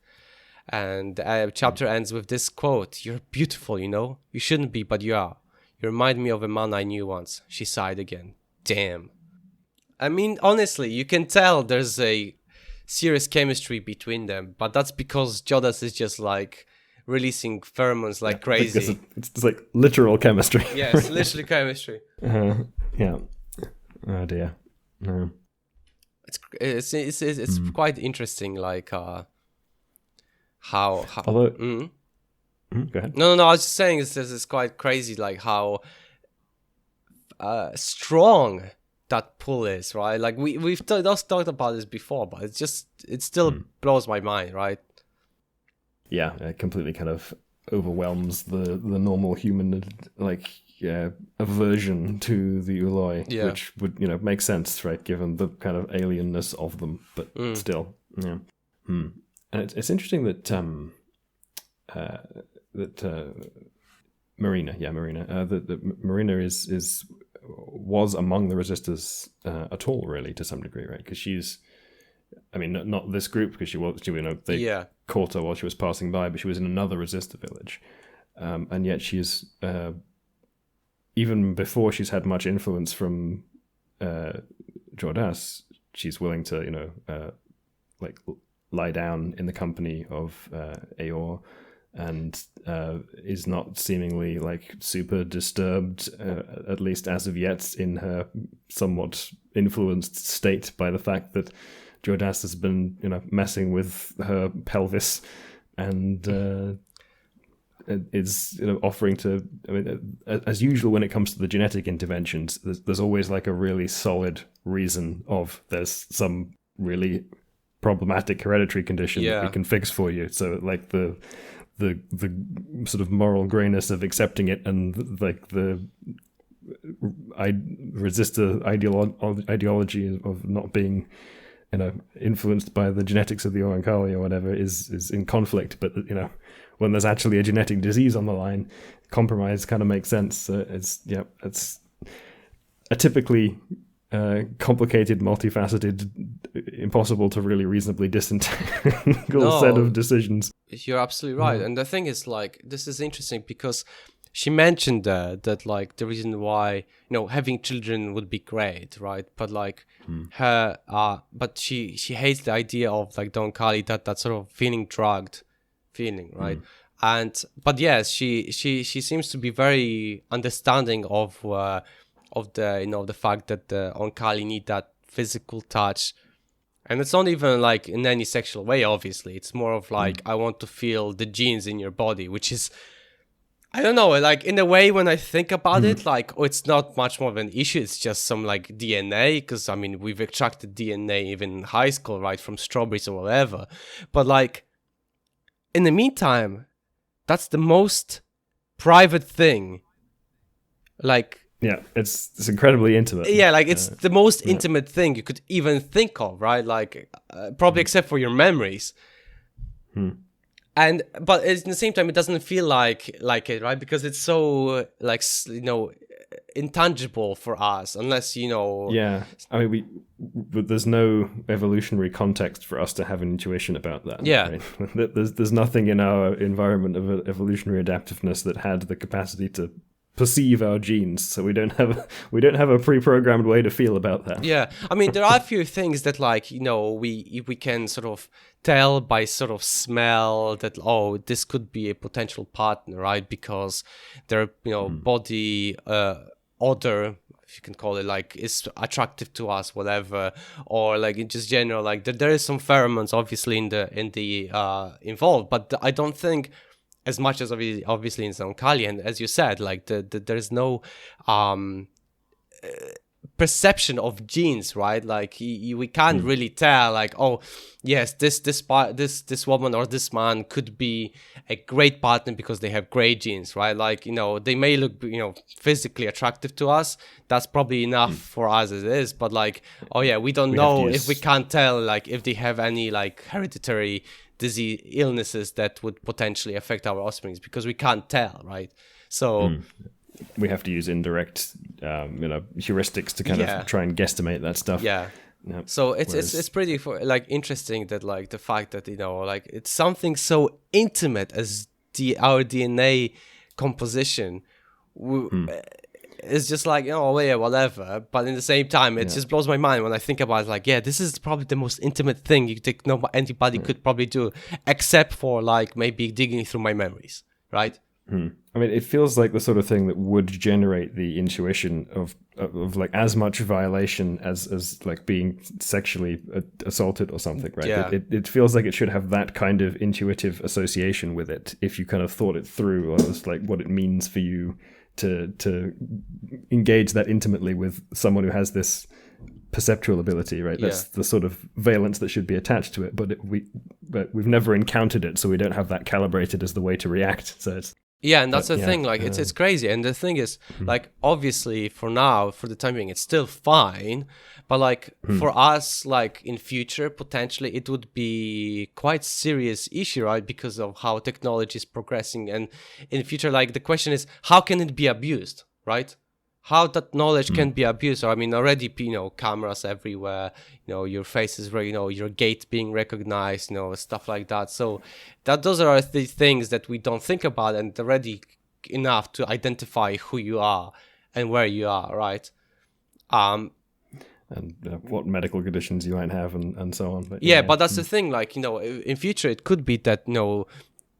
And the chapter ends with this quote: "You're beautiful, You shouldn't be, but you are. You remind me of a man I knew once." She sighed again. Damn. I mean, honestly, you can tell there's a serious chemistry between them. But that's because Jodahs is just like releasing pheromones like crazy. It's like literal chemistry. Yes, literally chemistry. Yeah. Oh dear. No. It's quite interesting, like how. Although, go ahead. No. I was just saying it's quite crazy, like how strong that pull is, right? Like we've talked about this before, but it still blows my mind, right? Yeah, it completely kind of overwhelms the normal human aversion to the Ooloi, which would make sense, right, given the kind of alienness of them, but still, yeah. And it's interesting that Marina, that Marina was among the resistors at all, really, to some degree, right? Because she's, I mean, not this group, because they caught her while she was passing by, but she was in another resistor village, and yet she's even before she's had much influence from Jodahs, she's willing to lie down in the company of Eeyore, and is not seemingly super disturbed, at least as of yet, in her somewhat influenced state by the fact that Jodahs has been messing with her pelvis, and is offering to. I mean, as usual when it comes to the genetic interventions, there's always a really solid reason of there's some really problematic hereditary condition that we can fix for you. So the sort of moral grayness of accepting it, and resistor ideology of not being influenced by the genetics of the Oankali or whatever is in conflict. But when there's actually a genetic disease on the line, compromise kind of makes sense. It's a typically complicated, multifaceted, impossible to really reasonably disentangle set of decisions. You're absolutely right. And the thing is, this is interesting because she mentioned that the reason why having children would be great, right? But her but she hates the idea of the Oankali, that sort of feeling drugged feeling, right? But yes, she seems to be very understanding of the the fact that the Oankali need that physical touch. And it's not even in any sexual way, obviously. It's more of I want to feel the genes in your body, which is, I don't know, in a way when I think about it, it's not much more of an issue. It's just some DNA, because I mean, we've extracted DNA even in high school, right, from strawberries or whatever. But in the meantime, that's the most private thing. Yeah, it's incredibly intimate. Yeah, it's the most intimate thing you could even think of, right? Probably except for your memories. But at the same time, it doesn't feel like it, right? Because it's so intangible for us unless Yeah, I mean, there's no evolutionary context for us to have an intuition about that. Yeah. Right? There's nothing in our environment of evolutionary adaptiveness that had the capacity to perceive our genes, so we don't have a pre-programmed way to feel about that. Yeah, I mean, there are a few things that, like, we can sort of tell by sort of smell that, oh, this could be a potential partner, right? Because their body odor, if you can call it, like, is attractive to us, whatever, or like in just general, like there is some pheromones obviously in the involved, but I don't think as much as obviously in Zonkali, and as you said, like there's no perception of genes, right? Like we can't really tell, like, oh yes, this woman or this man could be a great partner because they have great genes, right? Like, they may look physically attractive to us. That's probably enough for us as it is, but like, oh yeah, we don't know if we can't tell, like, if they have any like hereditary disease illnesses that would potentially affect our offspring, because we can't tell, right? So we have to use indirect heuristics to kind of try and guesstimate that stuff. Yeah. Yep. So it's pretty like interesting that, like, the fact that like it's something so intimate as our DNA composition it's just like, oh yeah, whatever. But in the same time, it just blows my mind when I think about it. Like, yeah, this is probably the most intimate thing you think anybody could probably do, except for like maybe digging through my memories, right? I mean, it feels like the sort of thing that would generate the intuition of like as much violation as like being sexually assaulted or something, right? Yeah. It feels like it should have that kind of intuitive association with it if you kind of thought it through, or just like what it means for you to engage that intimately with someone who has this perceptual ability, right? That's the sort of valence that should be attached to it, but we've never encountered it, so we don't have that calibrated as the way to react. So it's and that's the thing, like, it's crazy. And the thing is, like, obviously for now, for the time being, it's still fine, but like for us, like in future, potentially it would be quite serious issue, right? Because of how technology is progressing, and in future, like, the question is, how can it be abused, right? How that knowledge can be abused. Or, I mean, already, cameras everywhere, your face is where, your gait being recognized, stuff like that. So those are the things that we don't think about, and already enough to identify who you are and where you are, right? And what medical conditions you might have and so on. But, but that's the thing, like, in future, it could be that,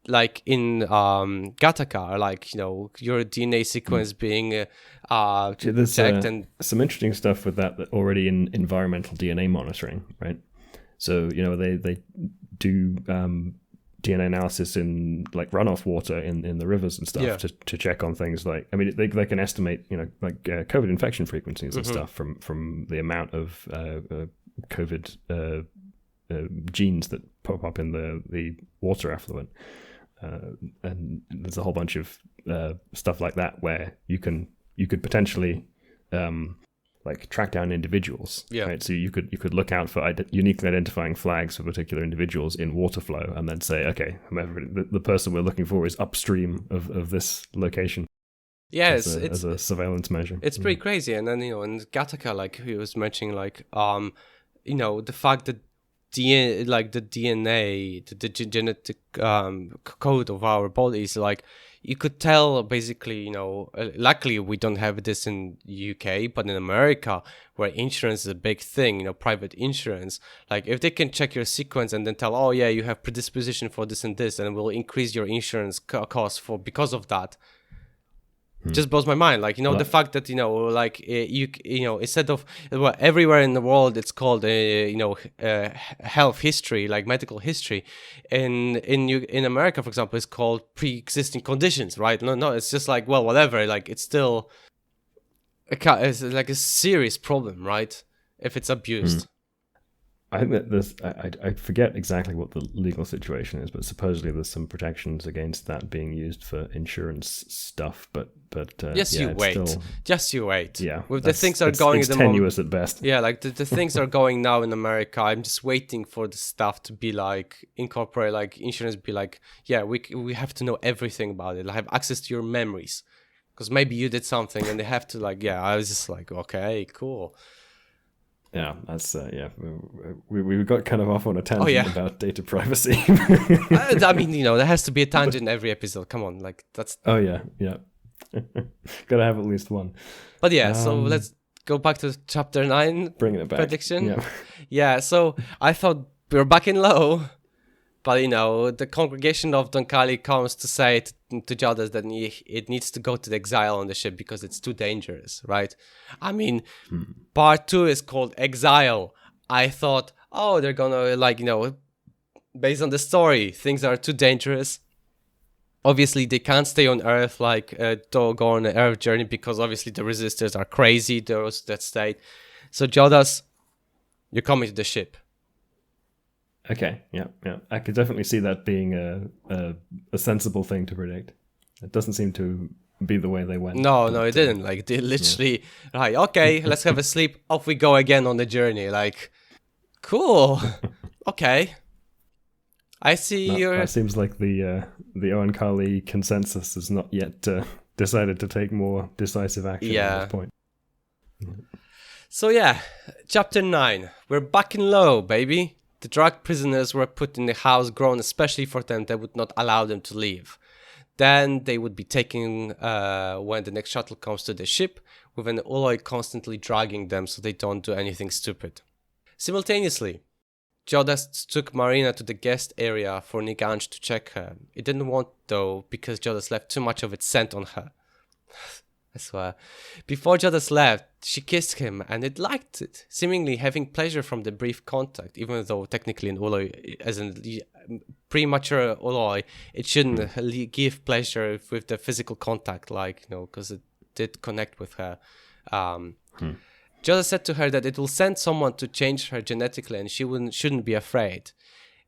like in Gattaca, like, your DNA sequence being checked, and some interesting stuff with that already in environmental DNA monitoring, right? So they do DNA analysis in like runoff water in the rivers and stuff to check on things like, I mean, they can estimate like COVID infection frequencies and stuff from the amount of COVID genes that pop up in the water effluent. And there's a whole bunch of stuff like that where you could potentially like track down individuals, right? So you could look out for uniquely identifying flags for particular individuals in water flow, and then say, okay, the person we're looking for is upstream of this location. Yes, as a surveillance measure. It's pretty crazy. And then in Gattaca, like he was mentioning, like the fact that the DNA, the genetic code of our bodies, like you could tell basically, luckily we don't have this in UK, but in America, where insurance is a big thing, private insurance, like if they can check your sequence and then tell, oh yeah, you have predisposition for this and this, and will increase your insurance cost because of that. Just blows my mind, like the fact that like instead of everywhere in the world it's called health history, like medical history, in America, for example, it's called pre-existing conditions, right? No, it's just like, well, whatever, like it's still it's like a serious problem, right? If it's abused. I think that I forget exactly what the legal situation is, but supposedly there's some protections against that being used for insurance stuff. But just you wait. Yeah, with the things are going it's tenuous at best. Yeah, like the things are going now in America. I'm just waiting for the stuff to be like incorporate, like insurance be like, yeah, we have to know everything about it. I have access to your memories. Because maybe you did something and they have to like, yeah, I was just like, okay, cool. Yeah, that's we got kind of off on a tangent about data privacy. I mean, there has to be a tangent in every episode. Come on, like that's. Oh yeah. Gotta have at least one. But yeah, so let's go back to chapter 9. Bringing it back. Prediction. Yeah. So I thought we were back in low, but the congregation of Donkali comes to say to Jodahs that it needs to go to the exile on the ship because it's too dangerous, right? I mean, part 2 is called Exile. I thought, they're gonna based on the story, things are too dangerous. Obviously, they can't stay on Earth to go on an Earth journey because obviously the resistors are crazy, those that stayed. So Jodahs, you're coming to the ship. Okay, yeah. I could definitely see that being a sensible thing to predict. It doesn't seem to be the way they went. No, it didn't. Like, they literally, right, okay, let's have a sleep. Off we go again on the journey. Like, cool. Okay. I see That seems like the Oankali consensus has not yet decided to take more decisive action at this point. So yeah, chapter 9. We're back in low, baby. The drug prisoners were put in a house grown especially for them that would not allow them to leave. Then they would be taken when the next shuttle comes to the ship, with an Ooloi constantly dragging them so they don't do anything stupid. Simultaneously, Jodahs took Marina to the guest area for Niganj to check her. It didn't want though, because Jodahs left too much of its scent on her. I swear. Before Jodahs left, she kissed him and it liked it, seemingly having pleasure from the brief contact, even though technically an Ooloi, as in premature Ooloi, it shouldn't give pleasure with the physical contact, because it did connect with her. Jodahs said to her that it will send someone to change her genetically and she shouldn't be afraid.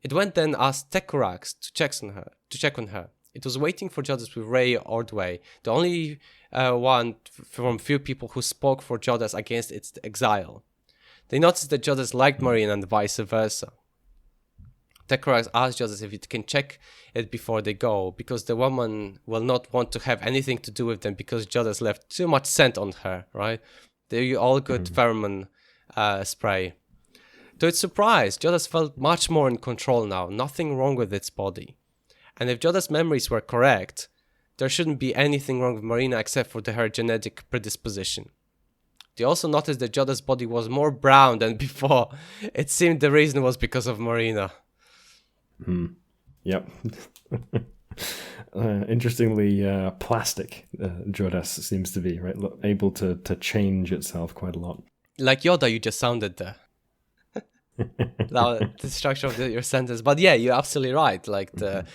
It went then asked Tecurax to check on her. It was waiting for Jodahs with Ray Ordway, the only one from few people who spoke for Jodahs against its exile. They noticed that Jodahs liked Marina and vice versa. Tecurax asked Jodahs if it can check it before they go, because the woman will not want to have anything to do with them because Jodahs left too much scent on her, right? They're all good pheromone spray. To its surprise, Jodahs felt much more in control now, nothing wrong with its body. And if Jodahs' memories were correct, there shouldn't be anything wrong with Marina except for her genetic predisposition. They also noticed that Jodahs' body was more brown than before. It seemed the reason was because of Marina. Yep. Interestingly, plastic Jodahs seems to be, right? Able to change itself quite a lot. Like Yoda, you just sounded there. The structure of your sentence. But yeah, you're absolutely right. Like the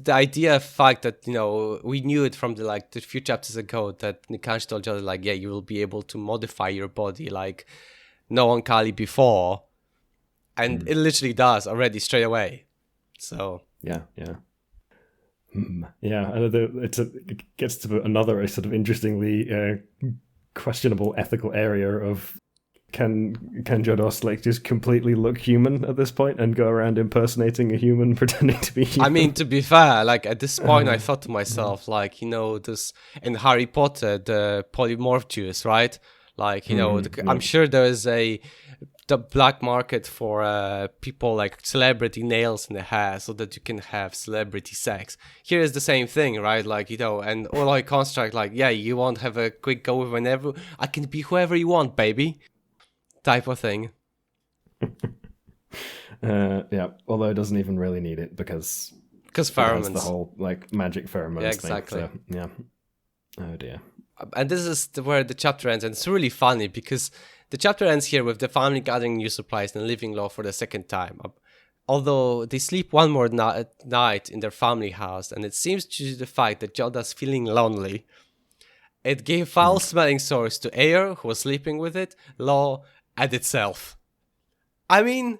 idea of fact that, we knew it from the few chapters ago that Nikanj told Jodahs, you will be able to modify your body like no one Kali before. And it literally does already straight away. So yeah. It gets to another sort of interestingly questionable ethical area of can Jodahs just completely look human at this point and go around impersonating a human, pretending to be human? I mean, to be fair, at this point, I thought to myself, this in Harry Potter, the polymorph juice, right? I'm sure there is the black market for people like celebrity nails in the hair so that you can have celebrity sex. Here is the same thing, right? And Ooloi construct, you won't have a quick go with whenever. I can be whoever you want, baby. Type of thing. Yeah, although it doesn't even really need it because pheromones. The whole magic pheromones thing. Exactly. So, yeah. Oh dear. And this is where the chapter ends, and it's really funny because the chapter ends here with the family gathering new supplies and living low for the second time. Although they sleep one more night in their family house, and it seems due to the fact that Jodahs feeling lonely, it gave foul-smelling sores to Ayer, who was sleeping with it, Law, and itself. I mean,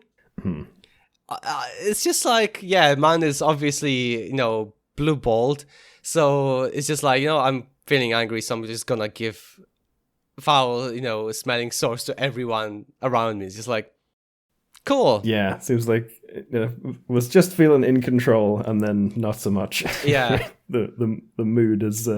it's just man is obviously, blue-balled, so it's just I'm feeling angry, so I'm just gonna give foul, smelling sores to everyone around me. It's just Cool. Yeah, seems like was just feeling in control, and then not so much. Yeah. the mood is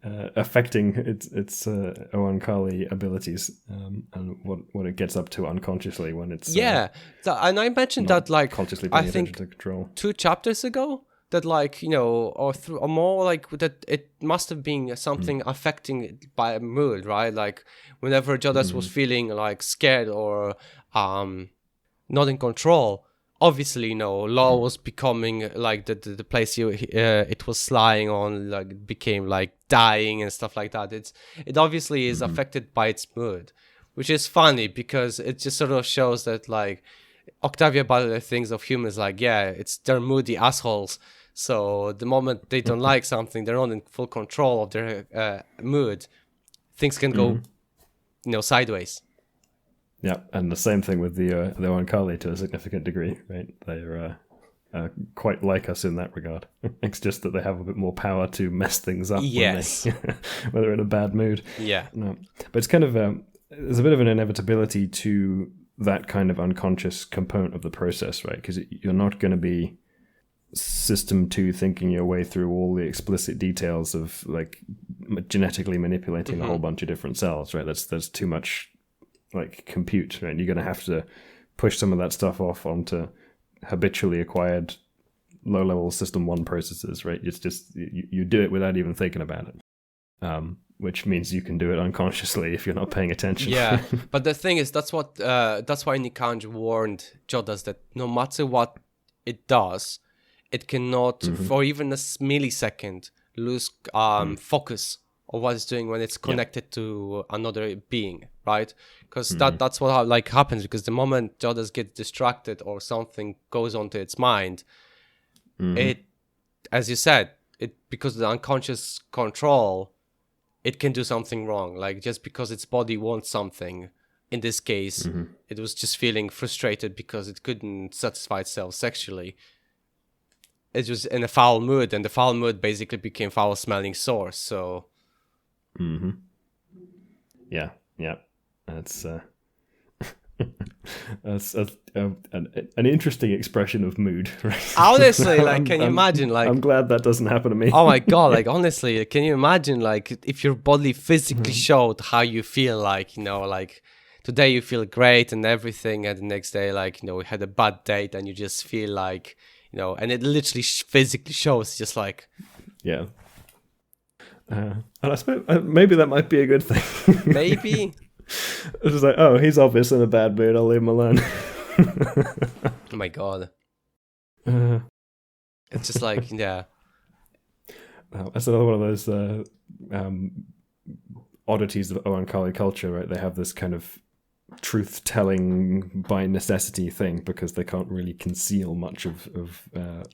affecting its Oankali abilities, and what it gets up to unconsciously when it's and I mentioned that like consciously I paying think attention to control. 2 chapters ago, that like or more like that it must have been something affecting it by a mood, right? Like whenever Jodahs was feeling like scared or not in control, obviously Law was becoming like the place it was lying on, like became like dying and stuff like that. It obviously is affected by its mood, which is funny because it just sort of shows that like Octavia Butler thinks of humans like, they're moody assholes. So the moment they don't like something, they're not in full control of their mood, things can go sideways. Yeah, and the same thing with the Oankali to a significant degree, right? They're quite like us in that regard. It's just that they have a bit more power to mess things up when they're in a bad mood. Yeah. No. But it's kind of there's a bit of an inevitability to that kind of unconscious component of the process, right? Because you're not going to be System 2 thinking your way through all the explicit details of like genetically manipulating a whole bunch of different cells, right? That's too much like compute, right? You're going to have to push some of that stuff off onto habitually acquired low-level System 1 processes, right? It's just you do it without even thinking about it, which means you can do it unconsciously if you're not paying attention. Yeah, but the thing is, that's why Nikanj warned Jodahs that no matter what it does, it cannot, for even a millisecond, lose focus of what it's doing when it's connected to another being, right? Because that's what like happens. Because the moment Jodahs get distracted or something goes onto its mind, it, as you said, because of the unconscious control, it can do something wrong. Like just because its body wants something. In this case, it was just feeling frustrated because it couldn't satisfy itself sexually. It was in a foul mood, and the foul mood basically became foul-smelling sores. So, yeah, that's that's an interesting expression of mood. Right? Honestly, like, can you imagine? Like, I'm glad that doesn't happen to me. Oh my god! Like, honestly, can you imagine? Like, if your body physically showed how you feel, like like today you feel great and everything, and the next day, like we had a bad date, and you just feel like. And it literally physically shows, just like... Yeah. And I suppose maybe that might be a good thing. Maybe. It's just like, oh, he's obviously in a bad mood, I'll leave him alone. Oh my god. It's just like, yeah. That's another one of those oddities of Oankali culture, right? They have this kind of truth-telling by necessity thing because they can't really conceal much of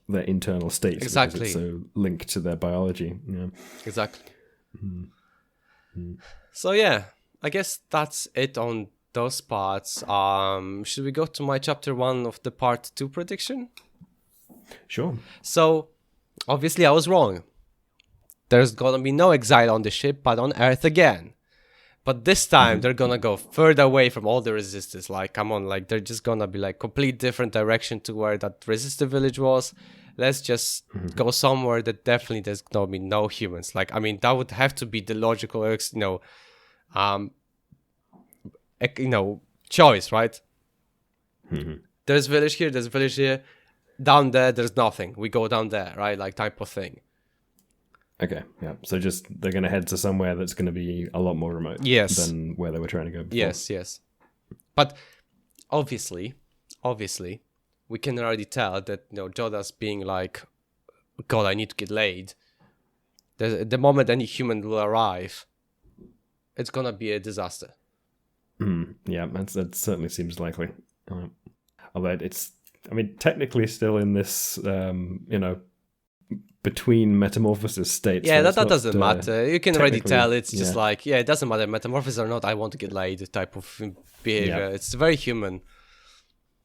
their internal states. Exactly. Because it's so linked to their biology. Yeah. Exactly. So yeah, I guess that's it on those parts. Should we go to my chapter 1 of the part 2 prediction? Sure. So, obviously I was wrong. There's gonna be no exile on the ship, but on Earth again. But this time they're gonna go further away from all the resistors. Like, come on, like they're just gonna be like complete different direction to where that resistor village was. Let's just go somewhere that definitely there's gonna be no humans. Like, I mean, that would have to be the logical, choice, right? There's village here, there's village here. Down there, there's nothing. We go down there, right? Like type of thing. Okay, yeah. So just they're going to head to somewhere that's going to be a lot more remote than where they were trying to go before. Yes. But obviously, we can already tell that Jodahs being like, God, I need to get laid. The moment any human will arrive, it's going to be a disaster. Yeah, that certainly seems likely. Although it's, I mean, technically still in this, between metamorphosis states. Yeah, that doesn't matter. You can already tell it's just like, it doesn't matter, metamorphosis or not, I want to get laid type of behavior. Yeah. It's very human.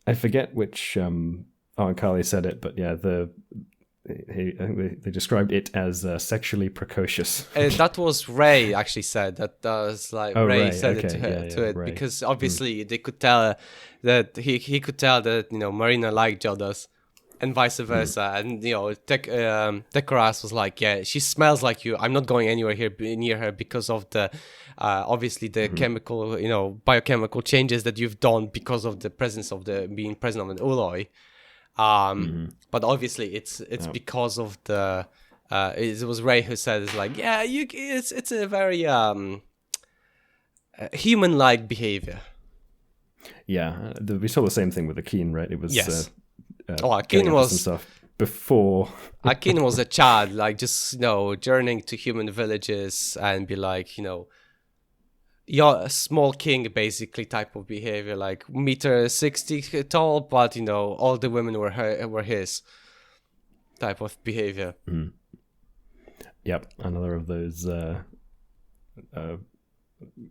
I forget which Oankali said it, but yeah, they described it as sexually precocious. That was Ray actually said that. Was like Ray said okay. it to her, to it Ray. because obviously they could tell that he could tell that Marina liked Jodahs, and vice versa. And Decoras was like, yeah, she smells like you. I'm not going anywhere here near her because of the obviously the chemical biochemical changes that you've done because of the presence of the being present of an Ooloi. But obviously it's because of the it was Ray who said it's like, yeah, it's a very human-like behavior. Yeah, we saw the same thing with Akin, right? It was yes. Akin was stuff before. Akin was a child, like just journeying to human villages and be like, you're a small king, basically, type of behavior, like 1.60 meters tall, but all the women were his type of behavior. Yep, another of those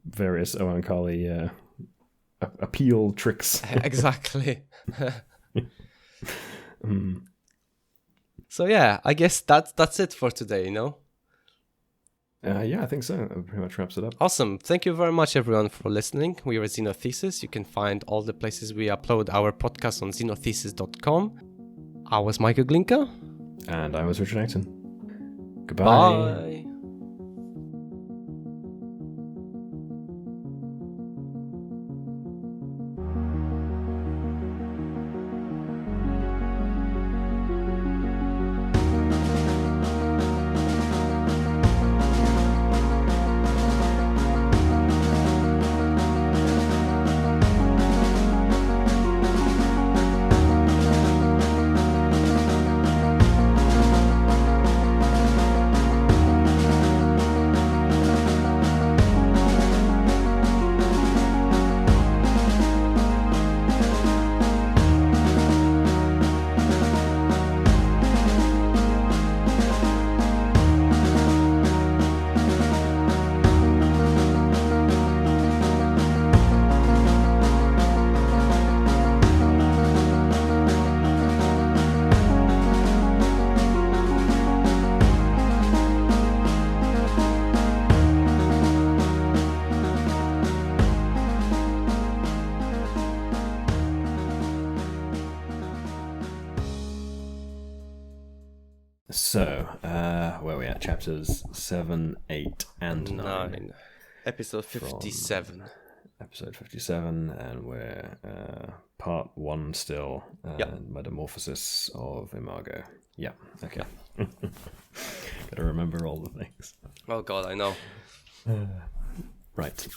various Oankali appeal tricks. Exactly. So yeah, I guess that's it for today. Yeah, I think so. That pretty much wraps it up. Awesome. Thank you very much, everyone, for listening. We are Xenothesis. You can find all the places we upload our podcast on xenothesis.com. I was Michael Glinka. And I was Richard Acton. Goodbye. Bye. So, where are we at? Chapters 7, 8, and 9. Episode 57. Episode 57, and we're part 1 still. Metamorphosis of Imago. Yeah, okay. Gotta remember all the things. Oh god, I know. Right.